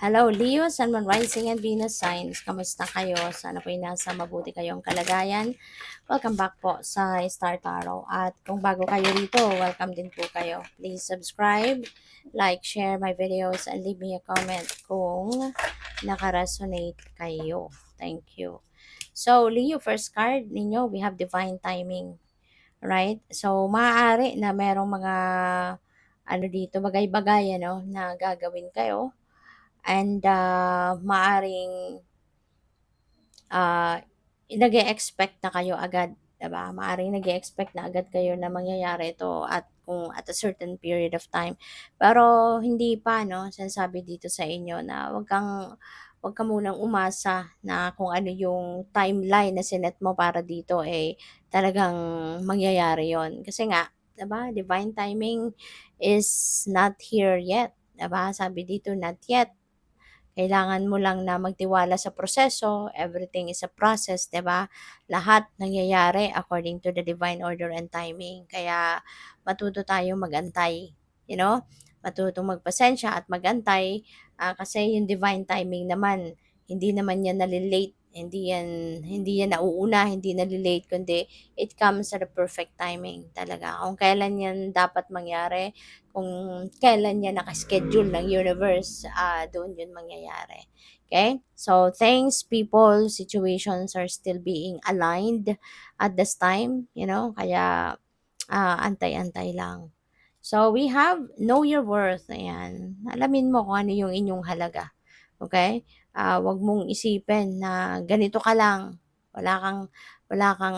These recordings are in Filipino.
Hello, Leo, Sun, Moon, Rising, and Venus signs. Kamusta kayo? Sana po'y nasa mabuti kayong kalagayan. Welcome back po sa Star Tarot. At kung bago kayo rito, welcome din po kayo. Please subscribe, like, share my videos, and leave me a comment kung nakaresonate kayo. Thank you. So, Leo, first card ninyo, we have divine timing. Right? So, maaari na merong mga ano dito, bagay-bagay na gagawin kayo and maaring nag-e-expect na kayo agad, 'di ba? Maaring nag-e-expect na agad kayo na mangyayari ito at kung at a certain period of time. Pero hindi pa 'no, sinasabi dito sa inyo na wag ka munang umasa na kung ano yung timeline na sinet mo para dito eh talagang mangyayari 'yon. Kasi nga, 'di ba? Divine timing is not here yet, 'di ba? Sabi dito, not yet. Kailangan mo lang na magtiwala sa proseso, everything is a process, 'di ba? Lahat nangyayari according to the divine order and timing. Kaya matuto tayong magantay, you know? Matutong magpasensya at magantay kasi yung divine timing naman, hindi naman yan nalilate, hindi yan nauuna, hindi nalilate, kundi it comes at the perfect timing talaga. Kung kailan yan dapat mangyari, kung kailan niya nakaschedule ng universe, doon yun mangyayari. Okay? So, things, people, situations are still being aligned at this time, kaya antay-antay lang. So, we have know your worth. Ayan. Alamin mo kung ano yung inyong halaga. Okay? Wag mong isipin na ganito ka lang. Wala kang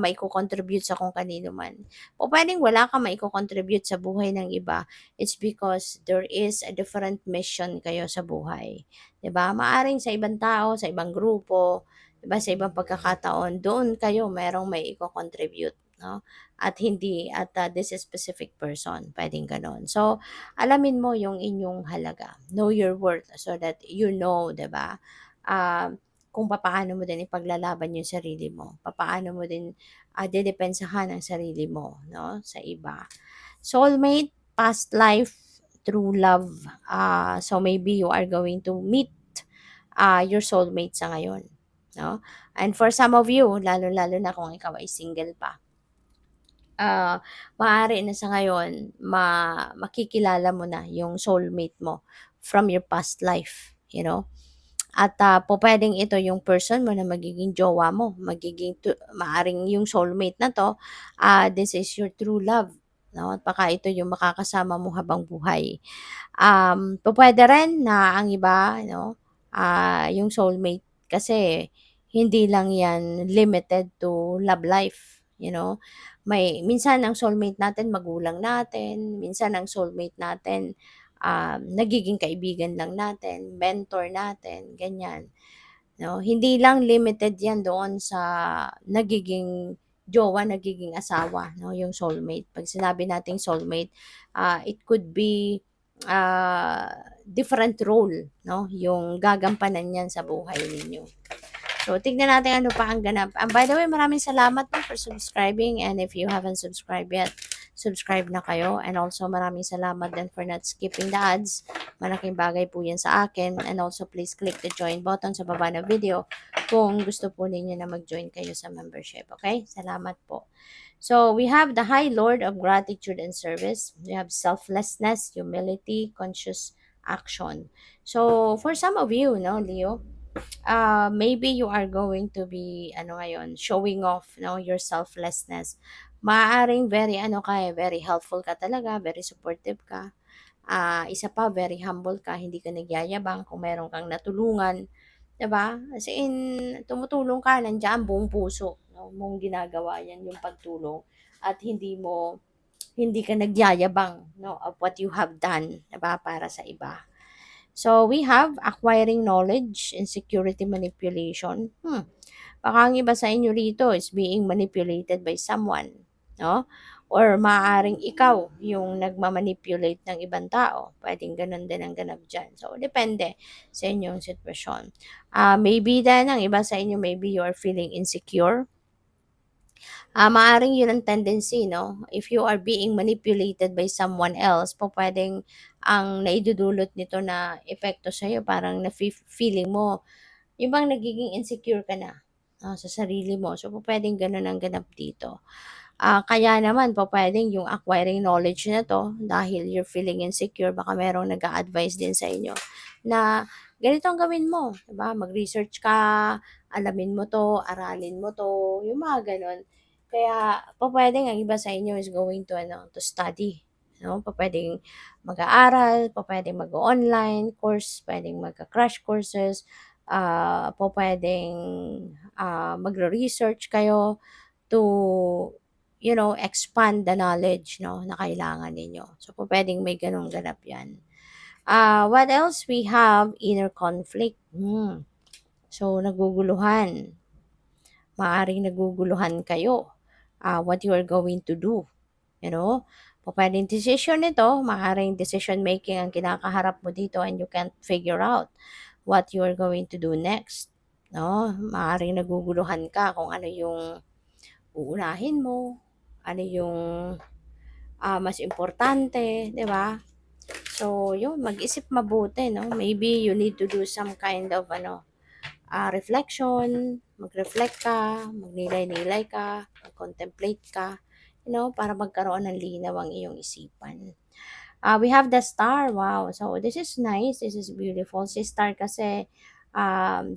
maiko-contribute sa kung kanino man. O pwedeng wala kang maiko-contribute sa buhay ng iba, it's because there is a different mission kayo sa buhay. 'Di ba? Maaring sa ibang tao, sa ibang grupo, 'di ba, sa ibang pagkakataon, doon kayo merong may iko-contribute, no? At hindi at this is specific person, pwedeng gano'n. So, alamin mo yung inyong halaga. Know your worth so that you know, 'di ba? Kung papaano mo din ipaglalaban yung sarili mo. Papaano mo din dedepensahan ang sarili mo, no, sa iba. Soulmate, past life, true love. So maybe you are going to meet your soulmate sa ngayon, no? And for some of you, lalo-lalo na kung ikaw ay single pa, maaari na sa ngayon makikilala mo na yung soulmate mo from your past life, you know? At pupuwedeng ito yung person mo na magiging jowa mo, maaaring yung soulmate na 'to, this is your true love, 'no, at baka ito yung makakasama mo habang buhay. Pupuwede rin na ang iba 'no, yung soulmate kasi hindi lang 'yan limited to love life, you know. Minsan ang soulmate natin magulang natin, minsan ang soulmate natin nagiging kaibigan lang natin, mentor natin, ganyan. No? Hindi lang limited yan doon sa nagiging jowa, nagiging asawa, no? Yung soulmate. Pag sinabi nating soulmate, it could be different role, no? Yung gagampanan niyan sa buhay ninyo. So, tignan natin ano pa ang ganap. By the way, maraming salamat po for subscribing, and if you haven't subscribed yet, subscribe na kayo. And also, maraming salamat din for not skipping the ads. Malaking bagay po yan sa akin. And also, please click the join button sa baba ng video kung gusto po ninyo na mag-join kayo sa membership. Okay? Salamat po. So, we have the High Lord of Gratitude and Service. We have selflessness, humility, conscious action. So, for some of you, no, Leo, maybe you are going to be ngayon showing off your selflessness. Maaaring very helpful ka talaga, very supportive ka. Isa pa, very humble ka, hindi ka nagyayabang kung meron kang natulungan, 'di ba? As in, tumutulong ka, nandiyan buong puso, no, mong ginagawa 'yan, yung pagtulong, at hindi ka nagyayabang, no, of what you have done, 'di ba, para sa iba. So, we have acquiring knowledge, insecurity, manipulation. Baka ang iba sa inyo rito is being manipulated by someone, no? Or maaaring ikaw yung nagmamanipulate ng ibang tao. Pwedeng ganun din ang ganap dyan. So, depende sa inyong sitwasyon. Maybe din, ang iba sa inyo, maybe you are feeling insecure, Maaaring yun ang tendency, no? If you are being manipulated by someone else, po pwedeng ang naidudulot nito na epekto sa'yo, parang feeling mo, yung bang nagiging insecure ka na sa sarili mo. So, po pwedeng ganun ang ganap dito. Kaya naman po pwedeng yung acquiring knowledge na 'to dahil you're feeling insecure baka merong nag-a-advice din sa inyo na ganito ang gawin mo, 'di ba? Mag-research ka, alamin mo 'to, aralin mo 'to, yung mga gano'n. Kaya pupuwedeng ang iba sa inyo is going to ano, to study, 'no? Pupuwedeng mag-aaral, pupuwedeng mag-o-online course, puwedeng magka-crash courses, pupuwedeng, magre-research kayo to expand the knowledge 'no, na kailangan ninyo. So, pupuwedeng may gano'ng ganap 'yan. What else we have? Inner conflict. So, naguguluhan. Maaaring naguguluhan kayo. What you are going to do, you know? Pupuwedeng decision nito, maaaring decision making ang kinakaharap mo dito and you can't figure out what you are going to do next, 'no? Maaaring naguguluhan ka kung ano yung uunahin mo, ano yung mas importante, 'di ba? So, yun, mag-isip mabuti, no? Maybe you need to do some kind of reflection, mag-reflect ka, magnilay-nilay ka, mag-contemplate ka, para magkaroon ng linaw ang iyong isipan. We have the star. Wow. So, this is nice. This is beautiful. Si star kasi,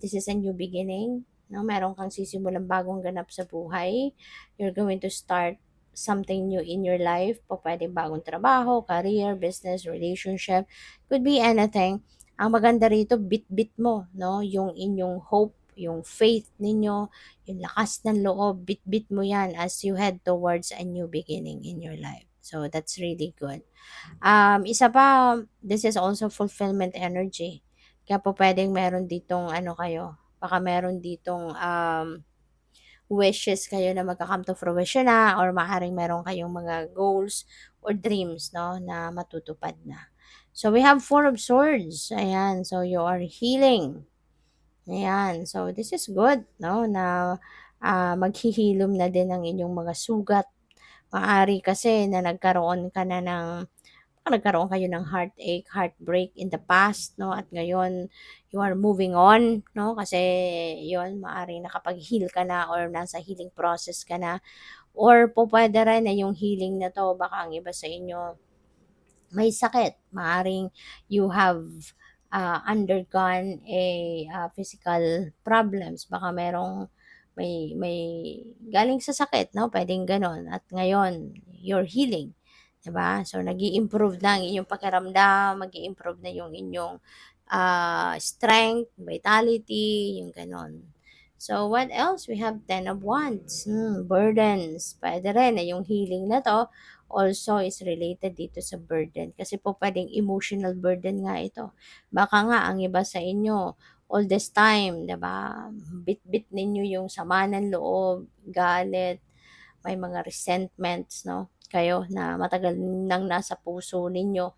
this is a new beginning. No? Meron kang sisimulang bagong ganap sa buhay. You're going to start something new in your life. Pwedeng bagong trabaho, career, business, relationship. Could be anything. Ang maganda rito, bit-bit mo, no? Yung inyong hope, yung faith ninyo, yung lakas ng loob, bit-bit mo yan as you head towards a new beginning in your life. So, that's really good. Isa pa, this is also fulfillment energy. Kaya po pwedeng meron ditong ano kayo, baka meron ditong wishes kayo na magka-come to fruition na or maaaring meron kayong mga goals or dreams, no, na matutupad na. So, we have Four of Swords. Ayan. So, you are healing. Ayan. So, this is good, no, na maghihilom na din ang inyong mga sugat. Maaari kasi na nagkaroon kayo ng heartache, heartbreak in the past, no? At ngayon, you are moving on, no? Kasi, yun, maaaring nakapag-heal ka na or nasa healing process ka na. Or po pwede rin na yung healing na to, baka ang iba sa inyo may sakit. Maaring you have undergone physical problems. Baka may galing sa sakit, no? Pwedeng ganon. At ngayon, you're healing. Diba? So, nag improve na ang inyong pakiramdam, mag improve na yung inyong strength, vitality, yung ganon. So, what else? We have Ten of Wands, burdens. Pwede rin na yung healing na to also is related dito sa burden. Kasi po pwedeng emotional burden nga ito. Baka nga ang iba sa inyo, all this time, 'di ba? Bit-bit ninyo yung sama ng loob, galit, may mga resentments, no? Kayo na matagal nang nasa puso ninyo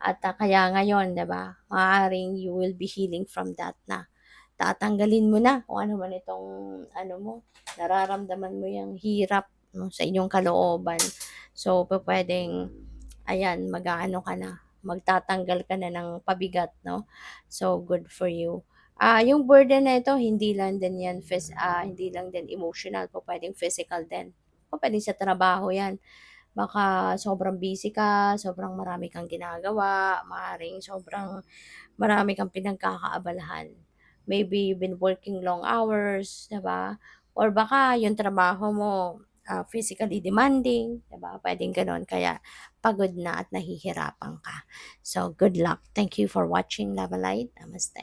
at kaya ngayon, 'di ba? Maaaring you will be healing from that na. Tatanggalin mo na kung ano man itong ano mo, nararamdaman mo yung hirap, no, sa inyong kalooban. So, pupuwedeng ayan, mag-aano ka na, magtatanggal ka na ng pabigat, no? So, good for you. Yung burden na ito, hindi lang din yan hindi lang din emotional, pupuwedeng physical din. Pupuwedeng sa trabaho yan. Baka sobrang busy ka, sobrang marami kang ginagawa, maaaring sobrang marami kang pinagkakaabalahan. Maybe you've been working long hours, 'di ba? Or baka yung trabaho mo physically demanding, 'di ba? Puwedeng gano'n kaya pagod na at nahihirapan ka. So, good luck. Thank you for watching, Love Light. Namaste.